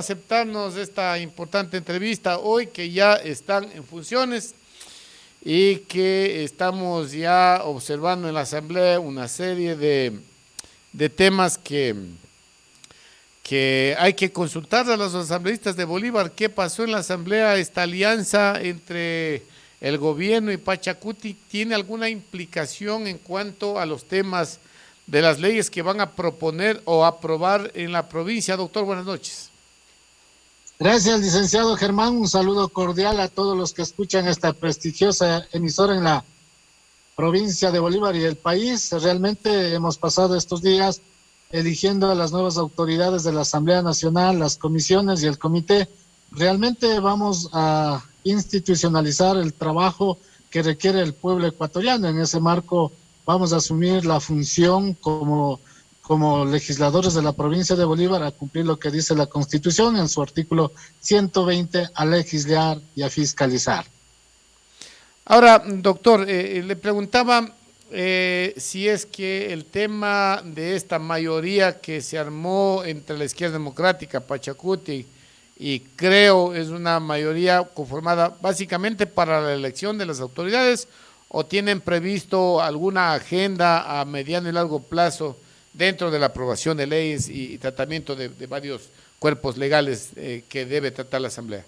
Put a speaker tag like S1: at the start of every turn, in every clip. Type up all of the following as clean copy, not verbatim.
S1: Aceptarnos esta importante entrevista hoy que ya están en funciones y que estamos ya observando en la Asamblea una serie de temas que hay que consultar a los asambleístas de Bolívar. ¿Qué pasó en la Asamblea? Esta alianza entre el gobierno y Pachacuti tiene alguna implicación en cuanto a los temas de las leyes que van a proponer o aprobar en la provincia. Doctor, buenas noches.
S2: Gracias, licenciado Germán. Un saludo cordial a todos los que escuchan esta prestigiosa emisora en la provincia de Bolívar y el país. Realmente hemos pasado estos días eligiendo a las nuevas autoridades de la Asamblea Nacional, las comisiones y el comité. Realmente vamos a institucionalizar el trabajo que requiere el pueblo ecuatoriano. En ese marco vamos a asumir la función como legisladores de la provincia de Bolívar a cumplir lo que dice la Constitución en su artículo 120, a legislar y a fiscalizar.
S1: Ahora, doctor, le preguntaba si es que el tema de esta mayoría que se armó entre la izquierda democrática, Pachacuti, y creo es una mayoría conformada básicamente para la elección de las autoridades, o tienen previsto alguna agenda a mediano y largo plazo dentro de la aprobación de leyes y tratamiento de varios cuerpos legales que debe tratar la Asamblea.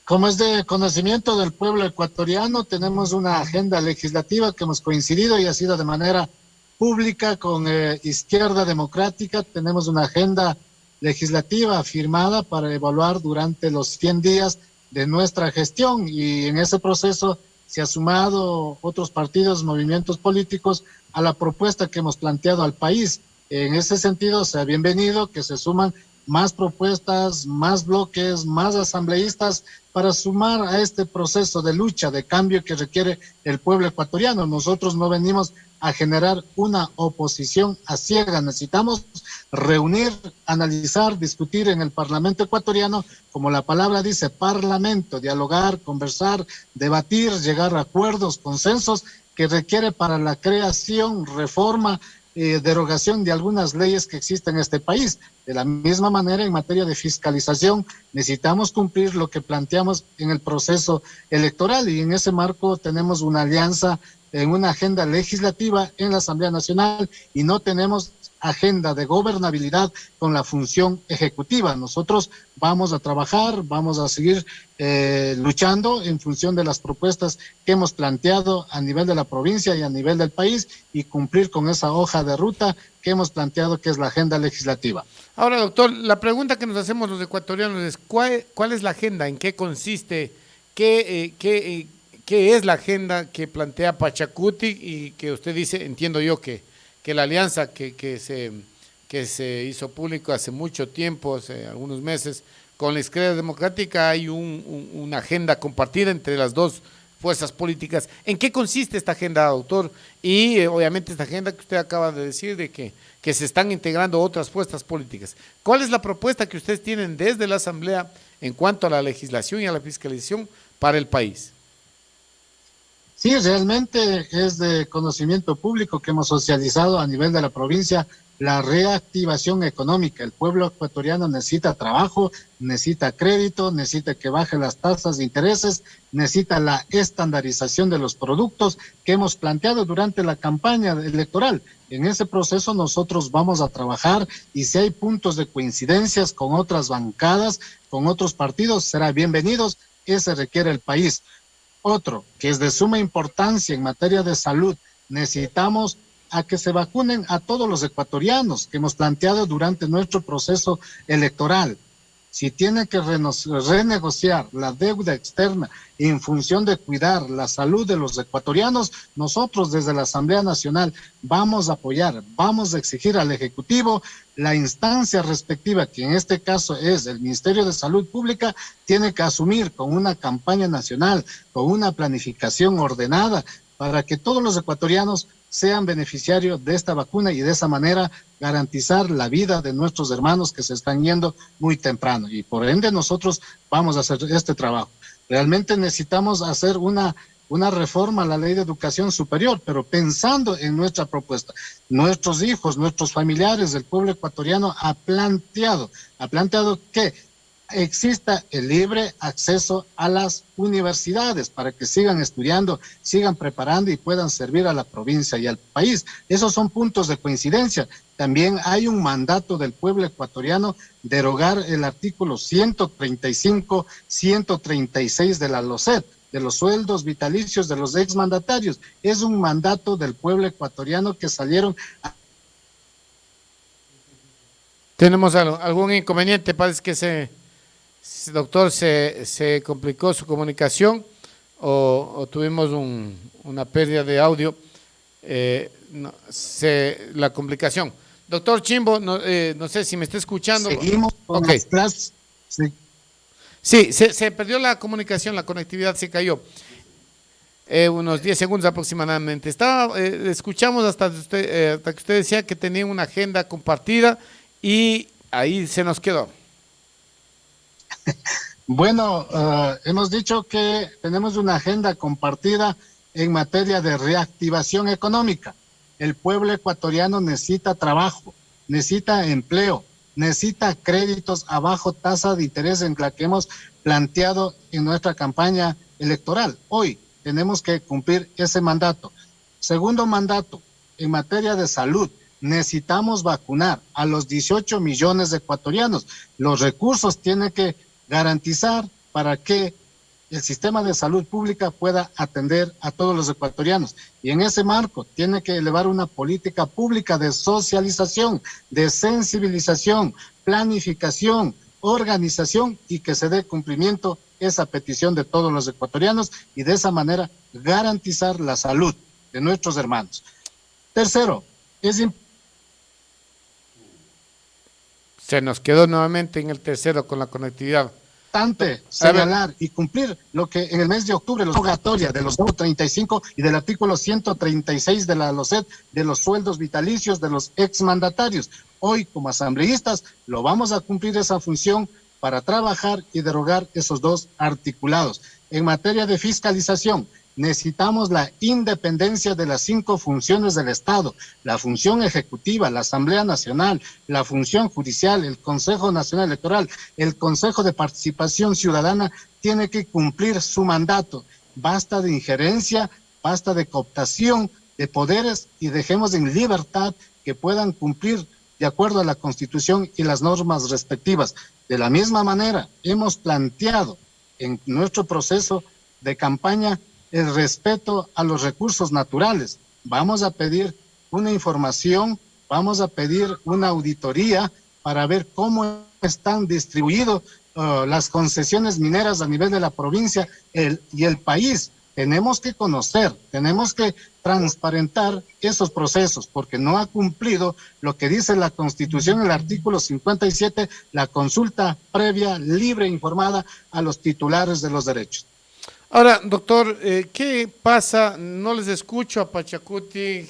S2: Como es de conocimiento del pueblo ecuatoriano, tenemos una agenda legislativa que hemos coincidido y ha sido de manera pública con Izquierda Democrática. Tenemos una agenda legislativa firmada para evaluar durante los 100 días de nuestra gestión, y en ese proceso se ha sumado otros partidos, movimientos políticos a la propuesta que hemos planteado al país. En ese sentido, sea bienvenido que se suman más propuestas, más bloques, más asambleístas para sumar a este proceso de lucha, de cambio que requiere el pueblo ecuatoriano. Nosotros no venimos a generar una oposición a ciegas, necesitamos reunir, analizar, discutir en el Parlamento ecuatoriano, como la palabra dice, parlamento, dialogar, conversar, debatir, llegar a acuerdos, consensos que requiere para la creación, reforma, derogación de algunas leyes que existen en este país. De la misma manera, en materia de fiscalización, necesitamos cumplir lo que planteamos en el proceso electoral, y en ese marco tenemos una alianza en una agenda legislativa en la Asamblea Nacional y no tenemos agenda de gobernabilidad con la función ejecutiva. Nosotros vamos a trabajar, vamos a seguir luchando en función de las propuestas que hemos planteado a nivel de la provincia y a nivel del país, y cumplir con esa hoja de ruta que hemos planteado, que es la agenda legislativa.
S1: Ahora, doctor, la pregunta que nos hacemos los ecuatorianos es ¿cuál es la agenda? ¿En qué consiste? ¿Qué es la agenda que plantea Pachacuti y que usted dice, entiendo yo, que la alianza que se hizo público hace mucho tiempo, hace algunos meses, con la izquierda democrática hay una agenda compartida entre las dos fuerzas políticas? ¿En qué consiste esta agenda, doctor? Y obviamente esta agenda que usted acaba de decir de que se están integrando otras fuerzas políticas. ¿Cuál es la propuesta que ustedes tienen desde la Asamblea en cuanto a la legislación y a la fiscalización para el país?
S2: Sí, realmente es de conocimiento público que hemos socializado a nivel de la provincia la reactivación económica. El pueblo ecuatoriano necesita trabajo, necesita crédito, necesita que bajen las tasas de intereses, necesita la estandarización de los productos que hemos planteado durante la campaña electoral. En ese proceso nosotros vamos a trabajar, y si hay puntos de coincidencias con otras bancadas, con otros partidos, será bienvenidos. Ese requiere el país. Otro, que es de suma importancia en materia de salud, necesitamos a que se vacunen a todos los ecuatorianos, que hemos planteado durante nuestro proceso electoral. Si tiene que renegociar la deuda externa en función de cuidar la salud de los ecuatorianos, nosotros desde la Asamblea Nacional vamos a apoyar, vamos a exigir al Ejecutivo la instancia respectiva, que en este caso es el Ministerio de Salud Pública, tiene que asumir con una campaña nacional, con una planificación ordenada, para que todos los ecuatorianos sean beneficiarios de esta vacuna y de esa manera garantizar la vida de nuestros hermanos que se están yendo muy temprano. Y por ende nosotros vamos a hacer este trabajo. Realmente necesitamos hacer una una reforma a la ley de educación superior, pero pensando en nuestra propuesta. Nuestros hijos, nuestros familiares, el pueblo ecuatoriano ha planteado que exista el libre acceso a las universidades para que sigan estudiando, sigan preparando y puedan servir a la provincia y al país. Esos son puntos de coincidencia. También hay un mandato del pueblo ecuatoriano derogar el artículo 135, 136 de la LOCEP, de los sueldos vitalicios de los exmandatarios. Es un mandato del pueblo ecuatoriano que salieron.
S1: ¿Tenemos algún inconveniente? Parece que doctor, se complicó su comunicación o tuvimos una pérdida de audio. La complicación. Doctor Chimbo, no sé si me está escuchando.
S2: Seguimos con las clases.
S1: Sí, se perdió la comunicación, la conectividad se cayó. Unos 10 segundos aproximadamente. Escuchamos hasta que usted decía que tenía una agenda compartida y ahí se nos quedó.
S2: Bueno, hemos dicho que tenemos una agenda compartida en materia de reactivación económica. El pueblo ecuatoriano necesita trabajo, necesita empleo, necesita créditos a bajo tasa de interés en la que hemos planteado en nuestra campaña electoral. Hoy tenemos que cumplir ese mandato. Segundo mandato, en materia de salud, necesitamos vacunar a los 18 millones de ecuatorianos. Los recursos tienen que garantizar para que el sistema de salud pública pueda atender a todos los ecuatorianos. Y en ese marco tiene que elevar una política pública de socialización, de sensibilización, planificación, organización y que se dé cumplimiento esa petición de todos los ecuatorianos y de esa manera garantizar la salud de nuestros hermanos. Tercero,
S1: se nos quedó nuevamente en el tercero con la conectividad.
S2: Importante señalar y cumplir lo que en el mes de octubre, la rogatoria de los 35 y del artículo 136 de la LOCEP, de los sueldos vitalicios de los exmandatarios. Hoy, como asambleístas, lo vamos a cumplir esa función para trabajar y derogar esos dos articulados. En materia de fiscalización, necesitamos la independencia de las 5 funciones del Estado, la función ejecutiva, la Asamblea Nacional, la función judicial, el Consejo Nacional Electoral, el Consejo de Participación Ciudadana, tiene que cumplir su mandato. Basta de injerencia, basta de cooptación de poderes y dejemos en libertad que puedan cumplir de acuerdo a la Constitución y las normas respectivas. De la misma manera, hemos planteado en nuestro proceso de campaña el respeto a los recursos naturales. Vamos a pedir una información, vamos a pedir una auditoría para ver cómo están distribuidas las concesiones mineras a nivel de la provincia y el país. Tenemos que conocer, tenemos que transparentar esos procesos, porque no ha cumplido lo que dice la Constitución, el artículo 57, la consulta previa, libre e informada a los titulares de los derechos.
S1: Ahora, doctor, ¿qué pasa? No les escucho a Pachacuti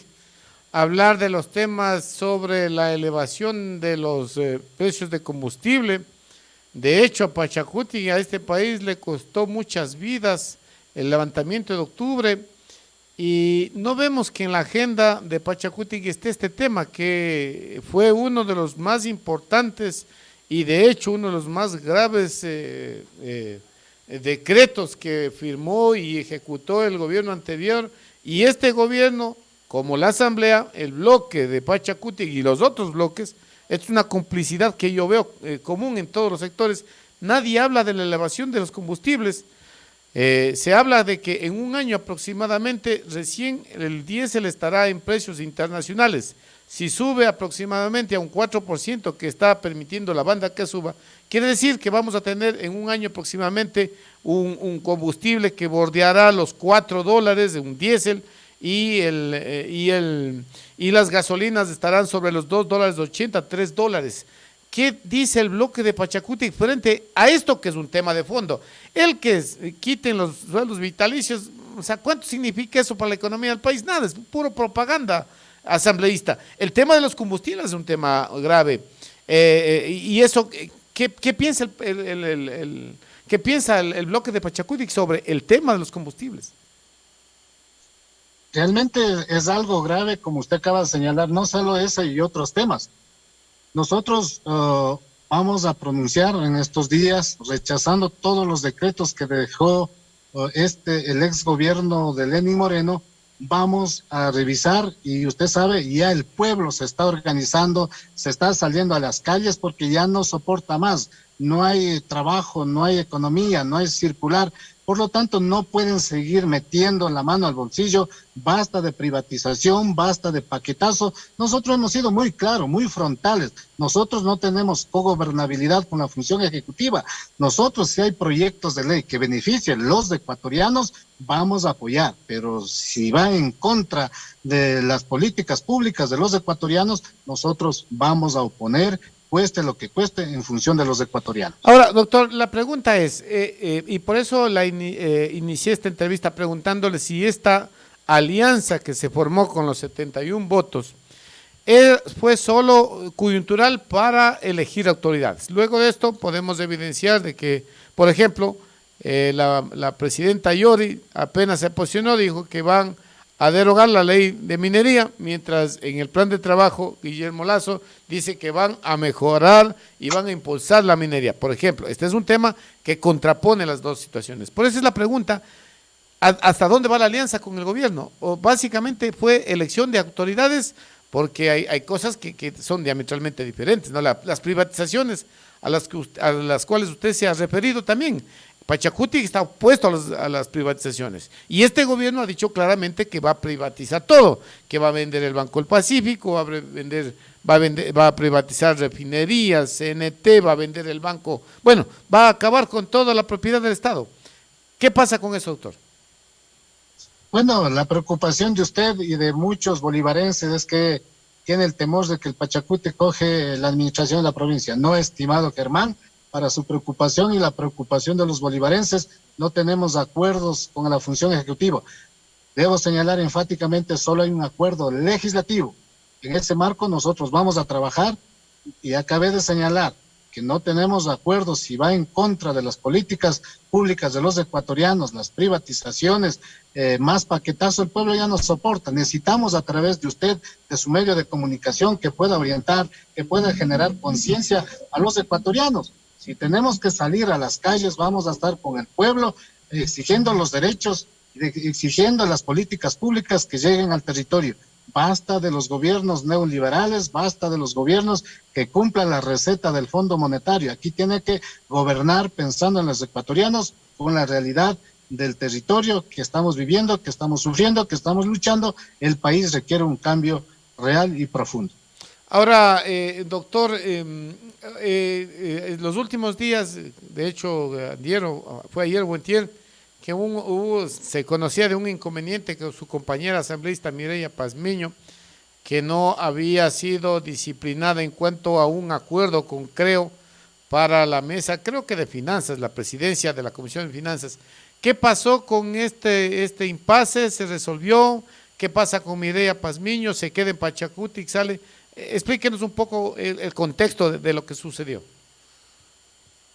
S1: hablar de los temas sobre la elevación de los precios de combustible. De hecho, a Pachacuti y a este país le costó muchas vidas el levantamiento de octubre y no vemos que en la agenda de Pachacuti esté este tema, que fue uno de los más importantes y de hecho uno de los más graves decretos que firmó y ejecutó el gobierno anterior, y este gobierno, como la asamblea, el bloque de Pachacuti y los otros bloques, es una complicidad que yo veo común en todos los sectores. Nadie habla de la elevación de los combustibles. Se habla de que en un año aproximadamente recién el diésel estará en precios internacionales. Si sube aproximadamente a un 4% que está permitiendo la banda que suba, quiere decir que vamos a tener en un año aproximadamente un combustible que bordeará los $4 de un diésel y las gasolinas estarán sobre los $2.80, $3. ¿Qué dice el bloque de Pachacuti frente a esto que es un tema de fondo? El que quiten los sueldos vitalicios, o sea, ¿cuánto significa eso para la economía del país? Nada, es puro propaganda asambleísta. El tema de los combustibles es un tema grave. Y eso, ¿qué piensa ¿qué piensa el bloque de Pachacuti sobre el tema de los combustibles?
S2: Realmente es algo grave, como usted acaba de señalar, no solo ese y otros temas. Nosotros vamos a pronunciar en estos días, rechazando todos los decretos que dejó el ex gobierno de Lenín Moreno. Vamos a revisar y usted sabe, ya el pueblo se está organizando, se está saliendo a las calles porque ya no soporta más. No hay trabajo, no hay economía, no hay circular. Por lo tanto, no pueden seguir metiendo la mano al bolsillo. Basta de privatización, basta de paquetazo. Nosotros hemos sido muy claros, muy frontales. Nosotros no tenemos cogobernabilidad con la función ejecutiva. Nosotros, si hay proyectos de ley que beneficien los ecuatorianos, vamos a apoyar. Pero si va en contra de las políticas públicas de los ecuatorianos, nosotros vamos a oponer, cueste lo que cueste, en función de los ecuatorianos.
S1: Ahora, doctor, la pregunta es, y por eso inicié esta entrevista preguntándole si esta alianza que se formó con los 71 votos fue solo coyuntural para elegir autoridades. Luego de esto podemos evidenciar de que, por ejemplo, la presidenta Yori apenas se posicionó, dijo que van a derogar la ley de minería, mientras en el plan de trabajo Guillermo Lazo dice que van a mejorar y van a impulsar la minería. Por ejemplo, este es un tema que contrapone las dos situaciones. Por eso es la pregunta, ¿hasta dónde va la alianza con el gobierno? O básicamente fue elección de autoridades, porque hay cosas que son diametralmente diferentes, ¿no? Las privatizaciones a las cuales usted se ha referido también. Pachacuti está opuesto a las privatizaciones y este gobierno ha dicho claramente que va a privatizar todo, que va a vender el Banco del Pacífico, va a privatizar refinerías, CNT, va a vender el banco, bueno, va a acabar con toda la propiedad del Estado. ¿Qué pasa con eso, doctor?
S2: Bueno, la preocupación de usted y de muchos bolivarenses es que tiene el temor de que el Pachacuti coge la administración de la provincia. No, estimado Germán, para su preocupación y la preocupación de los bolivarenses, no tenemos acuerdos con la función ejecutiva. Debo señalar enfáticamente, solo hay un acuerdo legislativo. En ese marco nosotros vamos a trabajar y acabé de señalar que no tenemos acuerdos si va en contra de las políticas públicas de los ecuatorianos, las privatizaciones, más paquetazo, el pueblo ya no soporta. Necesitamos a través de usted, de su medio de comunicación, que pueda orientar, que pueda generar conciencia a los ecuatorianos. Si tenemos que salir a las calles, vamos a estar con el pueblo exigiendo los derechos, exigiendo las políticas públicas que lleguen al territorio. Basta de los gobiernos neoliberales, basta de los gobiernos que cumplan la receta del Fondo Monetario. Aquí tiene que gobernar pensando en los ecuatorianos con la realidad del territorio que estamos viviendo, que estamos sufriendo, que estamos luchando. El país requiere un cambio real y profundo.
S1: Ahora, doctor, los últimos días, de hecho, fue ayer o antier, que se conocía de un inconveniente con su compañera asambleísta Mireya Pazmiño, que no había sido disciplinada en cuanto a un acuerdo con Creo para la mesa, creo que de finanzas, la presidencia de la Comisión de Finanzas. ¿Qué pasó con este impasse? ¿Se resolvió? ¿Qué pasa con Mireya Pazmiño? ¿Se queda en Pachacuti? ¿Sale? Explíquenos un poco el contexto de lo que sucedió.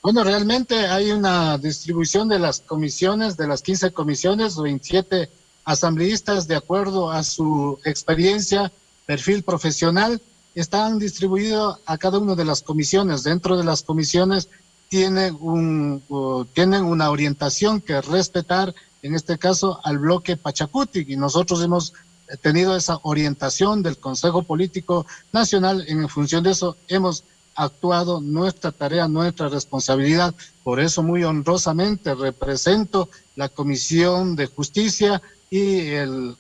S2: Bueno, realmente hay una distribución de las comisiones, de las 15 comisiones, 27 asambleístas de acuerdo a su experiencia, perfil profesional, están distribuidos a cada una de las comisiones. Dentro de las comisiones tienen una orientación que respetar, en este caso, al bloque Pachacuti, y nosotros hemos tenido esa orientación del Consejo Político Nacional. En función de eso hemos actuado, nuestra tarea, nuestra responsabilidad. Por eso muy honrosamente represento la Comisión de Justicia y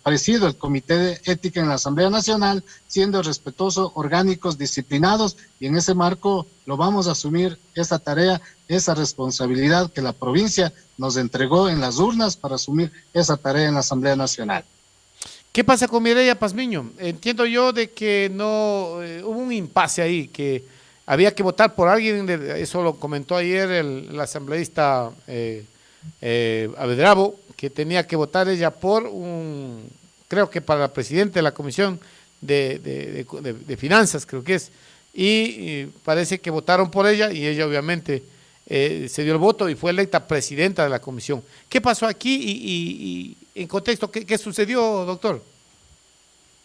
S2: presido el Comité de Ética en la Asamblea Nacional, siendo respetuosos, orgánicos, disciplinados, y en ese marco lo vamos a asumir, esa tarea, esa responsabilidad que la provincia nos entregó en las urnas para asumir esa tarea en la Asamblea Nacional.
S1: ¿Qué pasa con Mireya Pazmiño? Entiendo yo de que no hubo un impasse ahí, que había que votar por alguien, eso lo comentó ayer el asambleísta Avedrabo, que tenía que votar ella por creo que para la presidenta de la Comisión de Finanzas, creo que es, y parece que votaron por ella y ella obviamente se dio el voto y fue electa presidenta de la comisión. ¿Qué pasó aquí en contexto, ¿qué sucedió, doctor?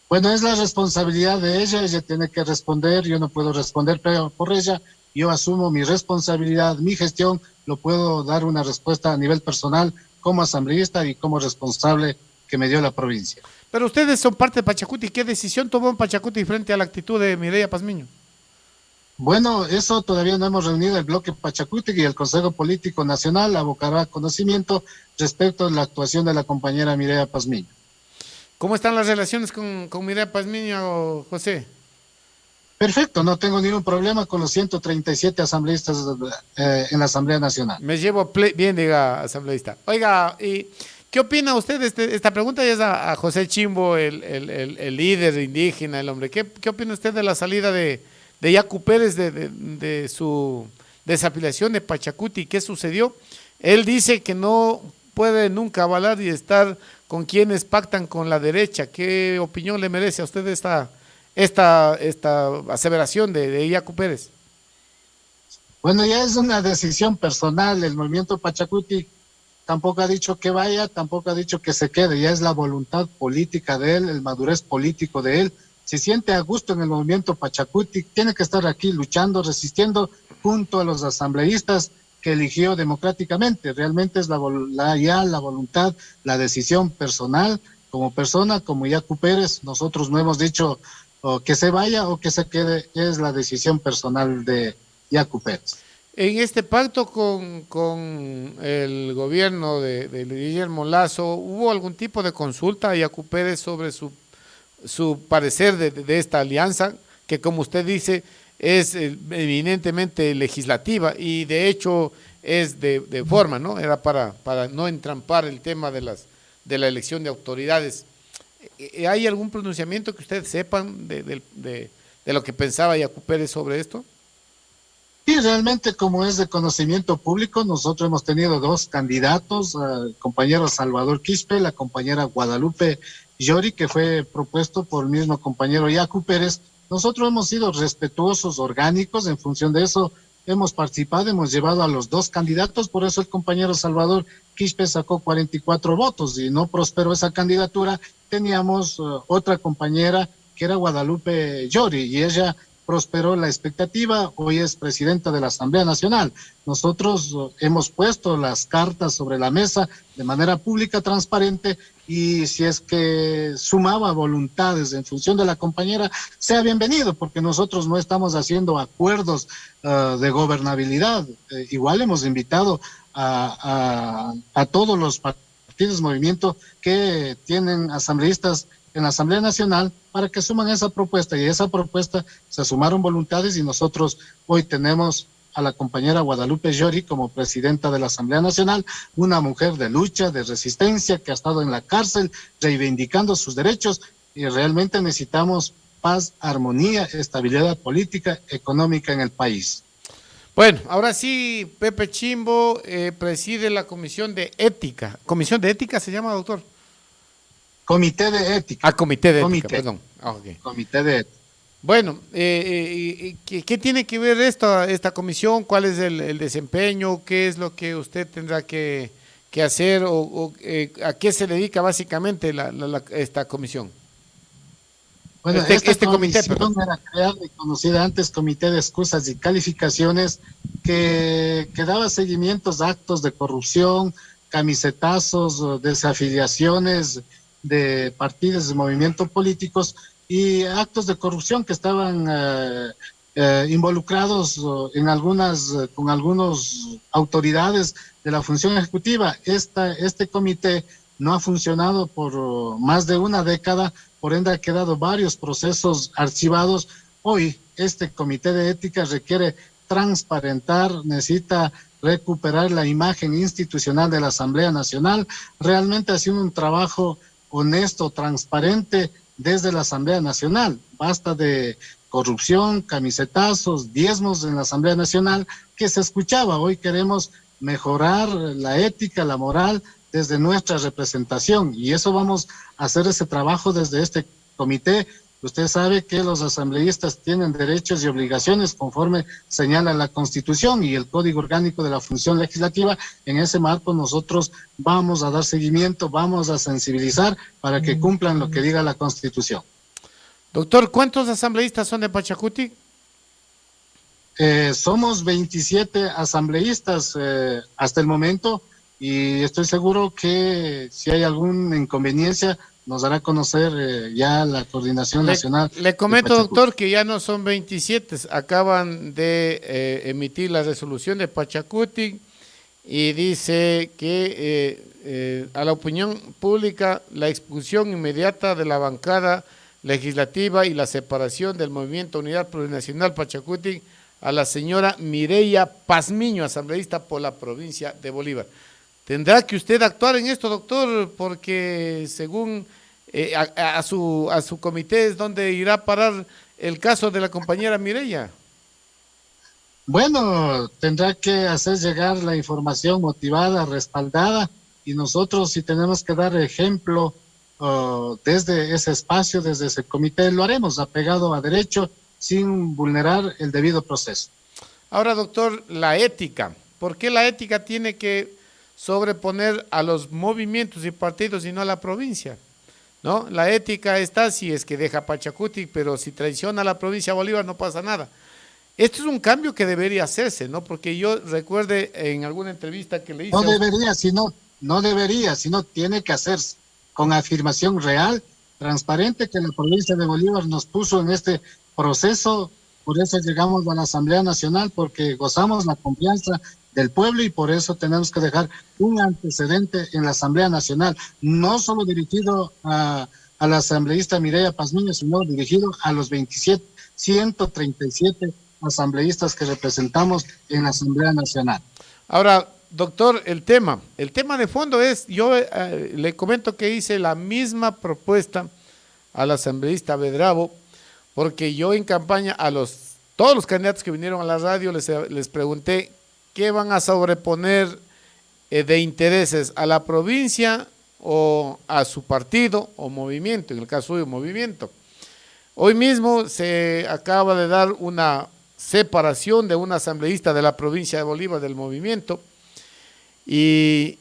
S2: Bueno, es la responsabilidad de ella tiene que responder, yo no puedo responder pero por ella, yo asumo mi responsabilidad, mi gestión, lo puedo dar una respuesta a nivel personal como asambleísta y como responsable que me dio la provincia.
S1: Pero ustedes son parte de Pachacuti, ¿qué decisión tomó Pachacuti frente a la actitud de Mireya Pazmiño?
S2: Bueno, eso todavía no hemos reunido el bloque Pachacuti y el Consejo Político Nacional abocará conocimiento respecto a la actuación de la compañera Mireya Pazmiño.
S1: ¿Cómo están las relaciones con Mireya Pazmiño, José?
S2: Perfecto, no tengo ningún problema con los 137 asambleístas en la Asamblea Nacional.
S1: Me llevo bien, diga, asambleísta. Oiga, ¿y qué opina usted? Esta pregunta ya es a José Chimbo, el líder indígena, el hombre. ¿Qué opina usted de la salida de Yacu Pérez de su desafiliación de Pachacuti? ¿Qué sucedió? Él dice que no puede nunca avalar y estar con quienes pactan con la derecha. ¿Qué opinión le merece a usted esta aseveración de Yacu Pérez?
S2: Bueno, ya es una decisión personal. El movimiento Pachacuti tampoco ha dicho que vaya, tampoco ha dicho que se quede. Ya es la voluntad política de él, el madurez político de él. Se siente a gusto en el movimiento Pachacuti, tiene que estar aquí luchando, resistiendo junto a los asambleístas que eligió democráticamente. Realmente es la voluntad, la decisión personal, como persona, como Yacu Pérez. Nosotros no hemos dicho que se vaya o que se quede, es la decisión personal de Yacu Pérez.
S1: En este pacto con el gobierno de Guillermo Lasso, ¿hubo algún tipo de consulta a Yacu Pérez sobre su parecer de esta alianza, que como usted dice es eminentemente legislativa y de hecho es de forma, ¿no? Era para no entrampar el tema de la elección de autoridades. ¿Hay algún pronunciamiento que ustedes sepan de lo que pensaba Yacu Pérez sobre esto?
S2: Sí, realmente como es de conocimiento público, nosotros hemos tenido dos candidatos, el compañero Salvador Quispe, la compañera Guadalupe Llori, que fue propuesto por el mismo compañero Yacu Pérez. Nosotros hemos sido respetuosos, orgánicos, en función de eso hemos participado, hemos llevado a los dos candidatos, por eso el compañero Salvador Quispe sacó 44 votos y no prosperó esa candidatura. Teníamos otra compañera que era Guadalupe Llori y ella prosperó la expectativa, hoy es presidenta de la Asamblea Nacional. Nosotros hemos puesto las cartas sobre la mesa de manera pública, transparente, y si es que sumaba voluntades en función de la compañera, sea bienvenido, porque nosotros no estamos haciendo acuerdos de gobernabilidad. Igual hemos invitado a todos los partidos, movimientos que tienen asambleístas en la Asamblea Nacional para que suman esa propuesta, y esa propuesta se sumaron voluntades y nosotros hoy tenemos a la compañera Guadalupe Llori como presidenta de la Asamblea Nacional, una mujer de lucha, de resistencia, que ha estado en la cárcel reivindicando sus derechos, y realmente necesitamos paz, armonía, estabilidad política, económica en el país.
S1: Bueno, ahora sí, Pepe Chimbo preside la Comisión de Ética. ¿Comisión de Ética se llama, doctor?
S2: Comité de Ética.
S1: Ah, Comité de Ética, perdón. Okay.
S2: Comité de Ética.
S1: Bueno, ¿qué tiene que ver esta comisión? ¿Cuál es el desempeño? ¿Qué es lo que usted tendrá que hacer? ¿A qué se dedica básicamente esta comisión?
S2: Bueno, esta comisión era creada y conocida antes Comité de Excusas y Calificaciones, que daba seguimientos a actos de corrupción, camisetazos, desafiliaciones de partidos y movimientos políticos y actos de corrupción que estaban involucrados con algunas autoridades de la función ejecutiva. Este comité no ha funcionado por más de una década, por ende ha quedado varios procesos archivados. Hoy este comité de ética requiere transparentar, necesita recuperar la imagen institucional de la Asamblea Nacional, realmente haciendo un trabajo honesto, transparente desde la Asamblea Nacional. Basta de corrupción, camisetazos, diezmos en la Asamblea Nacional que se escuchaba. Hoy queremos mejorar la ética, la moral desde nuestra representación, y eso vamos a hacer ese trabajo desde este comité Usted sabe que los asambleístas tienen derechos y obligaciones conforme señala la Constitución y el Código Orgánico de la Función Legislativa. En ese marco nosotros vamos a dar seguimiento, vamos a sensibilizar para que cumplan lo que diga la Constitución.
S1: Doctor, ¿cuántos asambleístas son de Pachacuti?
S2: Somos 27 asambleístas hasta el momento y estoy seguro que si hay alguna inconveniencia nos dará a conocer ya la Coordinación Nacional.
S1: Le comento, doctor, que ya no son 27, acaban de emitir la resolución de Pachacuti y dice que a la opinión pública la expulsión inmediata de la bancada legislativa y la separación del Movimiento Unidad Plurinacional Pachacuti a la señora Mireya Pazmiño, asambleísta por la provincia de Bolívar. ¿Tendrá que usted actuar en esto, doctor? Porque según a su comité es donde irá a parar el caso de la compañera Mireya.
S2: Bueno, tendrá que hacer llegar la información motivada, respaldada, y nosotros si tenemos que dar ejemplo desde ese espacio, desde ese comité, lo haremos apegado a derecho, sin vulnerar el debido proceso.
S1: Ahora, doctor, la ética. ¿Por qué la ética tiene que sobreponer a los movimientos y partidos y no a la provincia? ¿No? La ética está si es que deja Pachacuti, pero si traiciona a la provincia de Bolívar no pasa nada. Esto es un cambio que debería hacerse, ¿no? Porque yo recuerde en alguna entrevista que le hice...
S2: No debería, sino tiene que hacerse con afirmación real, transparente, que la provincia de Bolívar nos puso en este proceso. Por eso llegamos a la Asamblea Nacional, porque gozamos la confianza del pueblo y por eso tenemos que dejar un antecedente en la Asamblea Nacional, no solo dirigido a la asambleísta Mireya Pazmiño, sino dirigido a los 137 asambleístas que representamos en la Asamblea Nacional.
S1: Ahora, doctor, el tema de fondo es, yo le comento que hice la misma propuesta al asambleísta Bedravo, porque yo en campaña todos los candidatos que vinieron a la radio les pregunté qué van a sobreponer de intereses a la provincia o a su partido o movimiento, en el caso de movimiento. Hoy mismo se acaba de dar una separación de un asambleísta de la provincia de Bolívar del movimiento y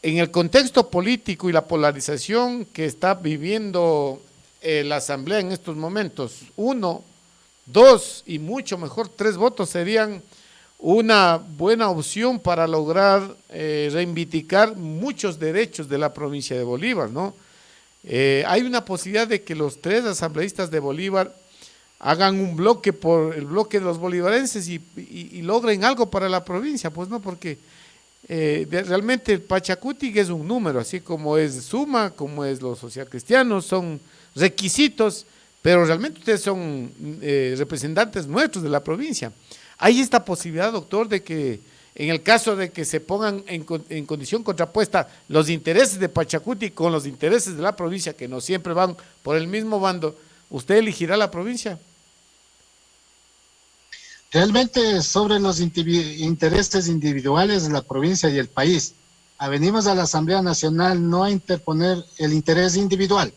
S1: en el contexto político y la polarización que está viviendo la asamblea en estos momentos, 1, 2 y mucho mejor 3 votos serían una buena opción para lograr reivindicar muchos derechos de la provincia de Bolívar, ¿no? Hay una posibilidad de que los 3 asambleístas de Bolívar hagan un bloque por el bloque de los bolivarenses y logren algo para la provincia, pues no, porque realmente el Pachacuti es un número, así como es Suma, como es los socialcristianos, son requisitos, pero realmente ustedes son representantes nuestros de la provincia. ¿Hay esta posibilidad, doctor, de que en el caso de que se pongan en condición contrapuesta los intereses de Pachacuti con los intereses de la provincia, que no siempre van por el mismo bando, usted elegirá la provincia?
S2: Realmente sobre los intereses individuales de la provincia y el país, venimos a la Asamblea Nacional no a interponer el interés individual,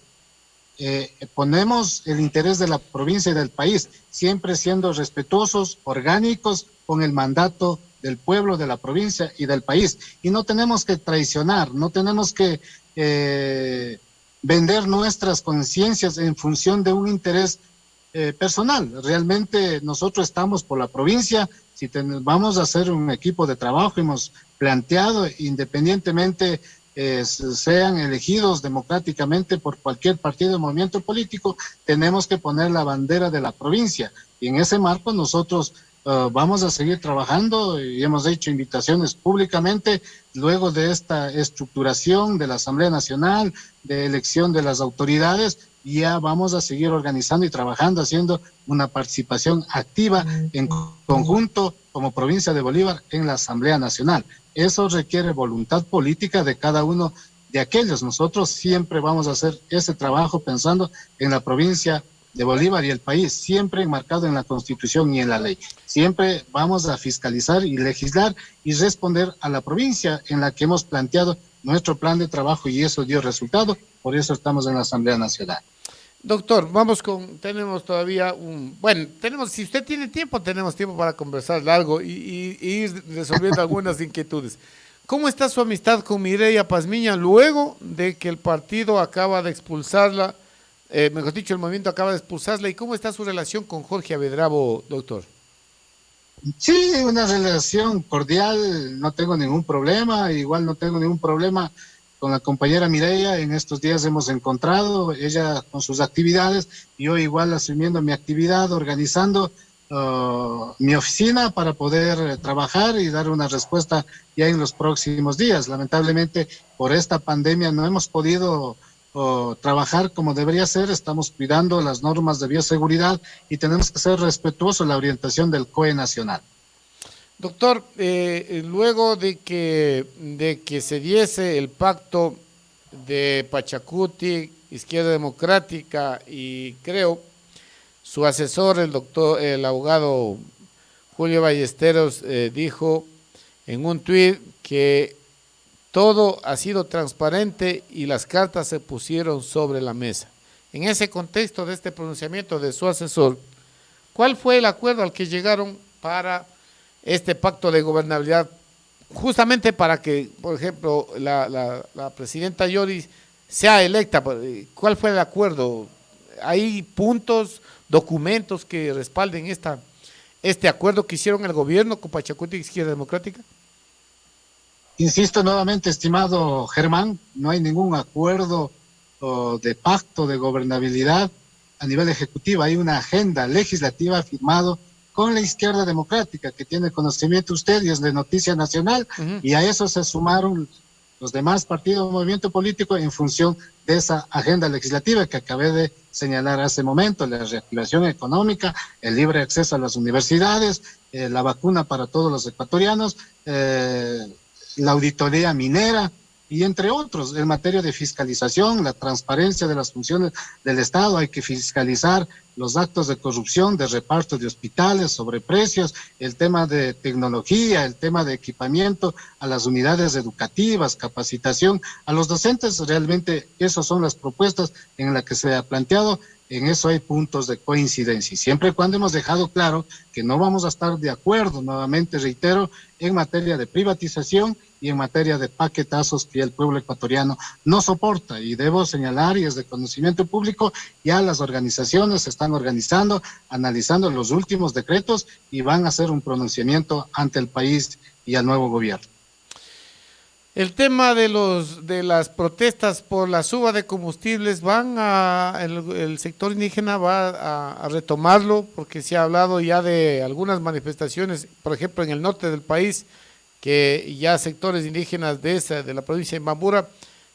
S2: ponemos el interés de la provincia y del país, siempre siendo respetuosos, orgánicos, con el mandato del pueblo, de la provincia y del país. Y no tenemos que traicionar, no tenemos que vender nuestras conciencias en función de un interés personal. Realmente nosotros estamos por la provincia. Si vamos a hacer un equipo de trabajo, hemos planteado, independientemente sean elegidos democráticamente por cualquier partido o movimiento político, tenemos que poner la bandera de la provincia. Y en ese marco nosotros vamos a seguir trabajando y hemos hecho invitaciones públicamente luego de esta estructuración de la Asamblea Nacional, de elección de las autoridades. Ya vamos a seguir organizando y trabajando, haciendo una participación activa en conjunto como provincia de Bolívar en la Asamblea Nacional. Eso requiere voluntad política de cada uno de aquellos. Nosotros siempre vamos a hacer ese trabajo pensando en la provincia de Bolívar y el país, siempre enmarcado en la Constitución y en la ley. Siempre vamos a fiscalizar y legislar y responder a la provincia en la que hemos planteado nuestro plan de trabajo y eso dio resultado. Por eso estamos en la Asamblea Nacional.
S1: Doctor, tenemos todavía si usted tiene tiempo, tenemos tiempo para conversar largo y ir resolviendo algunas inquietudes. ¿Cómo está su amistad con Mireya Pazmiña luego de que el partido acaba de expulsarla, mejor dicho, el movimiento acaba de expulsarla, y cómo está su relación con Jorge Avedrabo, doctor?
S2: Sí, una relación cordial, no tengo ningún problema, igual no tengo ningún problema con la compañera Mireia. En estos días hemos encontrado, ella con sus actividades, y yo igual asumiendo mi actividad, organizando mi oficina para poder trabajar y dar una respuesta ya en los próximos días. Lamentablemente, por esta pandemia no hemos podido trabajar como debería ser. Estamos cuidando las normas de bioseguridad y tenemos que ser respetuosos de la orientación del COE nacional.
S1: Doctor, luego de que se diese el pacto de Pachacuti, Izquierda Democrática, y creo su asesor, el abogado Julio Ballesteros, dijo en un tuit que todo ha sido transparente y las cartas se pusieron sobre la mesa. En ese contexto de este pronunciamiento de su asesor, ¿cuál fue el acuerdo al que llegaron para este pacto de gobernabilidad? Justamente para que, por ejemplo, la presidenta Yori sea electa. ¿Cuál fue el acuerdo? ¿Hay puntos, documentos que respalden este acuerdo que hicieron el gobierno con Pachacuti Izquierda Democrática?
S2: Insisto nuevamente, estimado Germán, no hay ningún acuerdo de pacto de gobernabilidad a nivel ejecutivo. Hay una agenda legislativa firmado con la Izquierda Democrática, que tiene conocimiento usted y es de noticia nacional, y a eso se sumaron los demás partidos o movimiento político en función de esa agenda legislativa que acabé de señalar hace momento: la reactivación económica, el libre acceso a las universidades, la vacuna para todos los ecuatorianos, la auditoría minera, y entre otros. En materia de fiscalización, la transparencia de las funciones del Estado. Hay que fiscalizar los actos de corrupción, de reparto de hospitales, sobreprecios, el tema de tecnología, el tema de equipamiento a las unidades educativas, capacitación a los docentes. Realmente esas son las propuestas en las que se ha planteado. En eso hay puntos de coincidencia, y siempre y cuando hemos dejado claro que no vamos a estar de acuerdo, nuevamente reitero, en materia de privatización y en materia de paquetazos que el pueblo ecuatoriano no soporta. Y debo señalar, y es de conocimiento público, ya las organizaciones se están organizando, analizando los últimos decretos, y van a hacer un pronunciamiento ante el país y al nuevo gobierno.
S1: El tema de las protestas por la suba de combustibles, el sector indígena va a retomarlo, porque se ha hablado ya de algunas manifestaciones, por ejemplo en el norte del país, que ya sectores indígenas de la provincia de Imbabura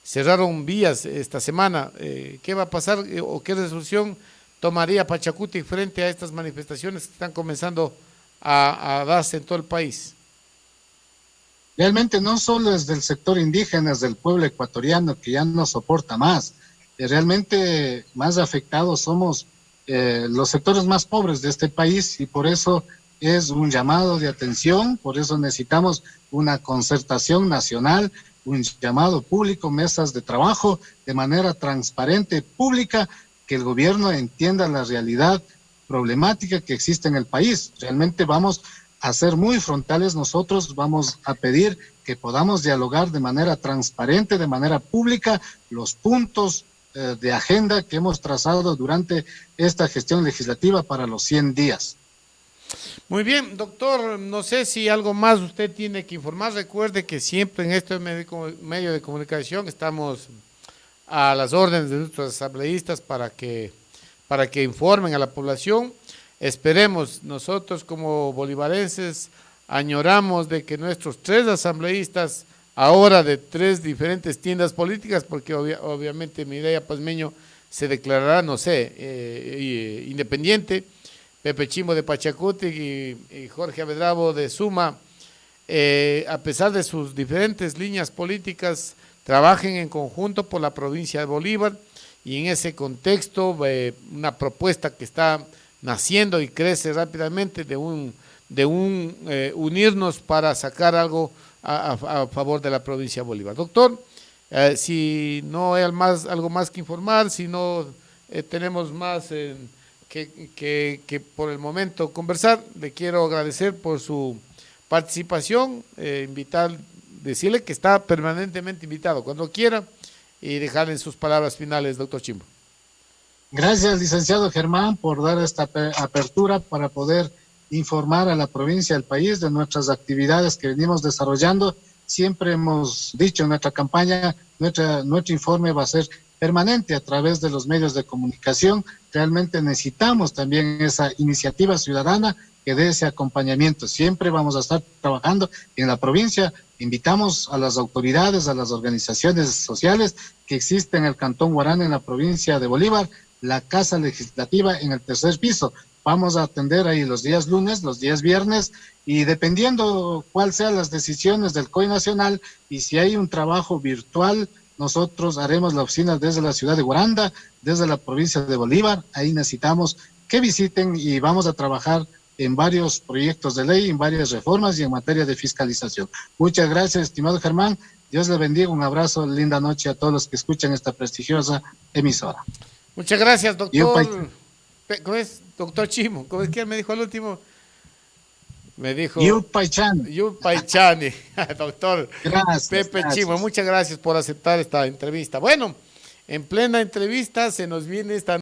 S1: cerraron vías esta semana. ¿Qué va a pasar o qué resolución tomaría Pachacuti frente a estas manifestaciones que están comenzando a darse en todo el país?
S2: Realmente no solo es del sector indígena, es del pueblo ecuatoriano que ya no soporta más. Realmente más afectados somos los sectores más pobres de este país, y por eso es un llamado de atención. Por eso necesitamos una concertación nacional, un llamado público, mesas de trabajo de manera transparente, pública, que el gobierno entienda la realidad problemática que existe en el país. Realmente vamos a ser muy frontales nosotros, vamos a pedir que podamos dialogar de manera transparente, de manera pública, los puntos de agenda que hemos trazado durante esta gestión legislativa para los 100 días.
S1: Muy bien, doctor, no sé si algo más usted tiene que informar. Recuerde que siempre en este medio de comunicación estamos a las órdenes de nuestros asambleístas para que informen a la población. Esperemos, nosotros como bolivarenses añoramos de que nuestros 3 asambleístas, ahora de 3 diferentes tiendas políticas, porque obviamente Mireya Pazmiño se declarará, no sé, independiente, Pepe Chimbo de Pachacuti y Jorge Avedrabo de Suma, a pesar de sus diferentes líneas políticas, trabajen en conjunto por la provincia de Bolívar, y en ese contexto una propuesta que está naciendo y crece rápidamente de unirnos para sacar algo a favor de la provincia de Bolívar. Doctor, si no hay algo más que informar, si no tenemos más que por el momento conversar. Le quiero agradecer por su participación, decirle que está permanentemente invitado cuando quiera y dejarle en sus palabras finales, doctor Chimbo.
S2: Gracias, licenciado Germán, por dar esta apertura para poder informar a la provincia, al país, de nuestras actividades que venimos desarrollando. Siempre hemos dicho en nuestra campaña, nuestro informe va a ser permanente a través de los medios de comunicación. Realmente necesitamos también esa iniciativa ciudadana que dé ese acompañamiento. Siempre vamos a estar trabajando en la provincia. Invitamos a las autoridades, a las organizaciones sociales que existen en el Cantón Guarán, en la provincia de Bolívar, la Casa Legislativa en el tercer piso. Vamos a atender ahí los días lunes, los días viernes, y dependiendo cuál sean las decisiones del COI Nacional, y si hay un trabajo virtual, nosotros haremos la oficina desde la ciudad de Guaranda, desde la provincia de Bolívar. Ahí necesitamos que visiten y vamos a trabajar en varios proyectos de ley, en varias reformas y en materia de fiscalización. Muchas gracias, estimado Germán. Dios le bendiga. Un abrazo, linda noche a todos los que escuchan esta prestigiosa emisora.
S1: Muchas gracias, doctor. ¿Cómo es? Doctor Chimo. ¿Cómo es que me dijo al último? Me dijo Yupaychani, doctor
S2: gracias,
S1: Pepe
S2: gracias.
S1: Chimo. Muchas gracias por aceptar esta entrevista. Bueno, en plena entrevista se nos viene esta